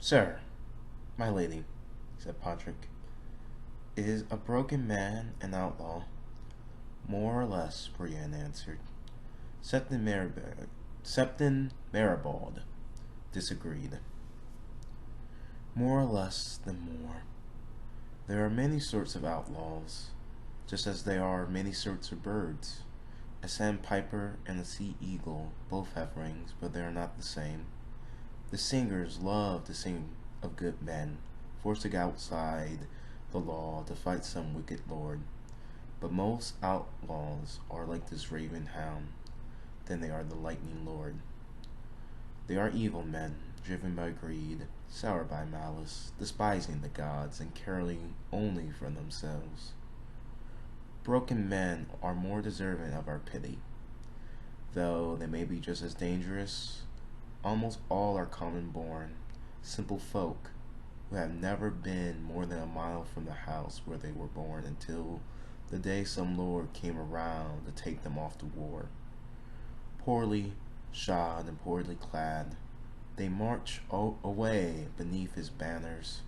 Sir, my lady, said Patrick, is a broken man an outlaw? More or less, Brienne answered. Septon Maribald disagreed. More or less than more. There are many sorts of outlaws, just as there are many sorts of birds. A sandpiper and a sea eagle both have rings, but they are not the same. The singers love to sing of good men, forced to go outside the law to fight some wicked lord. But most outlaws are like this raven hound, then they are the lightning lord. They are evil men, driven by greed, sour by malice, despising the gods, and caring only for themselves. Broken men are more deserving of our pity, though they may be just as dangerous. Almost all are common-born, simple folk, who have never been more than a mile from the house where they were born until the day some lord came around to take them off to war. Poorly shod and poorly clad, they march away beneath his banners,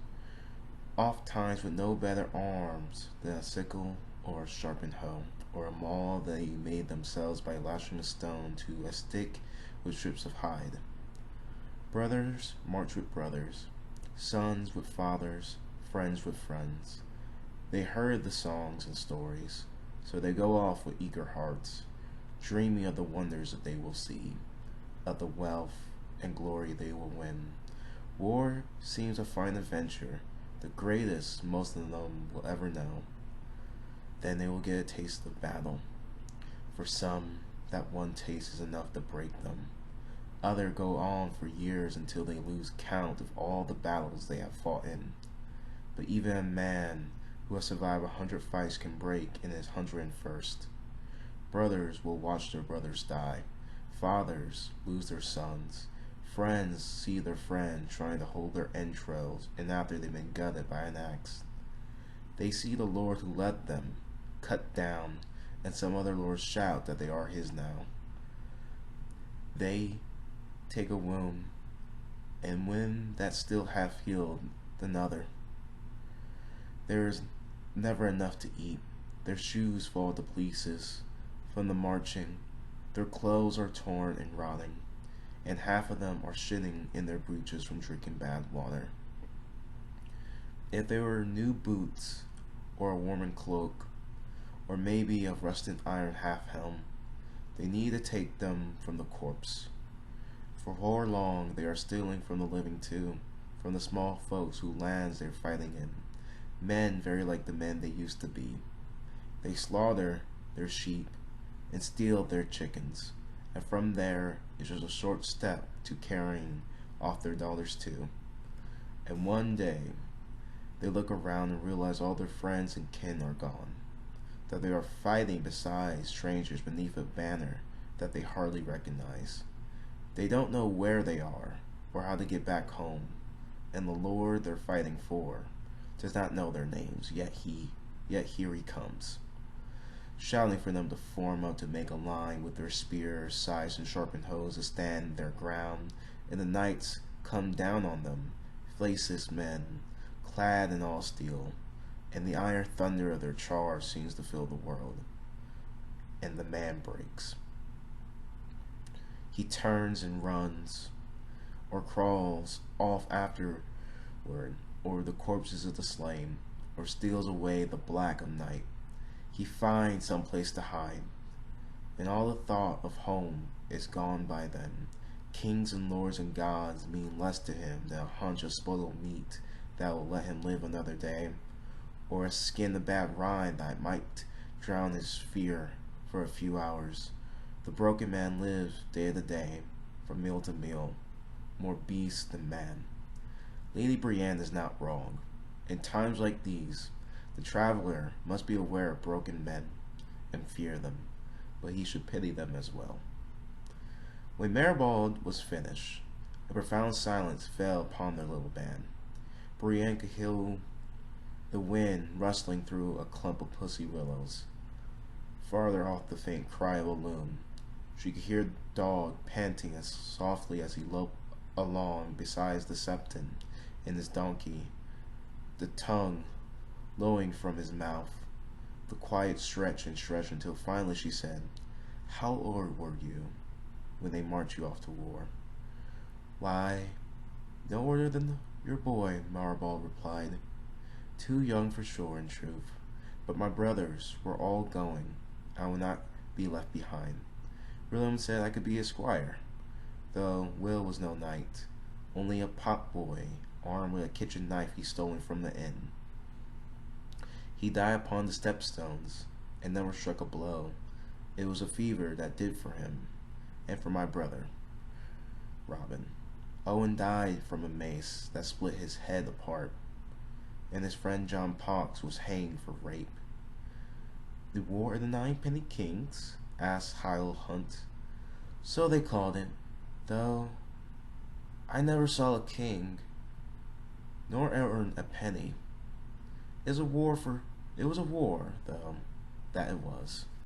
oft times with no better arms than a sickle or a sharpened hoe, or a maul they made themselves by lashing a stone to a stick with strips of hide. Brothers march with brothers, sons with fathers, friends with friends. They heard the songs and stories, so they go off with eager hearts, dreaming of the wonders that they will see, of the wealth and glory they will win. War seems a fine adventure, the greatest most of them will ever know. Then they will get a taste of battle. For some, that one taste is enough to break them. Others go on for years until they lose count of all the battles they have fought in. But even a man who has survived 100 fights can break in his 101st. Brothers will watch their brothers die. Fathers lose their sons. Friends see their friend trying to hold their entrails, and after they've been gutted by an axe. They see the Lord who led them cut down, and some other lords shout that they are his now. They take a wound, and when that still half healed, another. There is never enough to eat. Their shoes fall to pieces from the marching. Their clothes are torn and rotting, and half of them are shitting in their breeches from drinking bad water. If there were new boots, or a warming cloak, or maybe a rusted iron half-helm, they need to take them from the corpse. For how long they are stealing from the living too, from the small folks whose lands they're fighting in, men very like the men they used to be. They slaughter their sheep and steal their chickens, and from there is just a short step to carrying off their daughters too. And one day, they look around and realize all their friends and kin are gone, that they are fighting beside strangers beneath a banner that they hardly recognize. They don't know where they are or how to get back home, and the Lord they're fighting for does not know their names, yet here he comes, shouting for them to form up to make a line with their spears, scythes, and sharpened hoes to stand their ground, and the knights come down on them, faceless men, clad in all steel, and the iron thunder of their charge seems to fill the world, and the man breaks. He turns and runs, or crawls off afterward, over the corpses of the slain, or steals away the black of night. He finds some place to hide, and all the thought of home is gone by then. Kings and lords and gods mean less to him than a hunch of spoiled meat that will let him live another day, or a skin of bad rind that might drown his fear for a few hours. The broken man lives day to day, from meal to meal, more beast than man. Lady Brienne is not wrong. In times like these, the traveler must be aware of broken men and fear them, but he should pity them as well. When Maribald was finished, a profound silence fell upon their little band. Brienne could hear the wind rustling through a clump of pussy willows. Farther off the faint cry of a loon. She could hear the dog panting as softly as he loped along beside the septon, in his donkey, the tongue lolling from his mouth, the quiet stretch and stretch until finally she said, "How old were you when they marched you off to war?" "Why, no older than your boy," Maribald replied. "Too young for sure, in truth. But my brothers were all going. I will not be left behind." William said I could be a squire, though Will was no knight, only a pot boy armed with a kitchen knife he stolen from the inn. He died upon the stepstones, and never struck a blow. It was a fever that did for him, and for my brother, Robin. Owen died from a mace that split his head apart, and his friend John Pox was hanged for rape. "The War of the Ninepenny Kings?" asked Hyle Hunt. "So they called it, though I never saw a king, nor earned a penny. It was a war, though, that it was."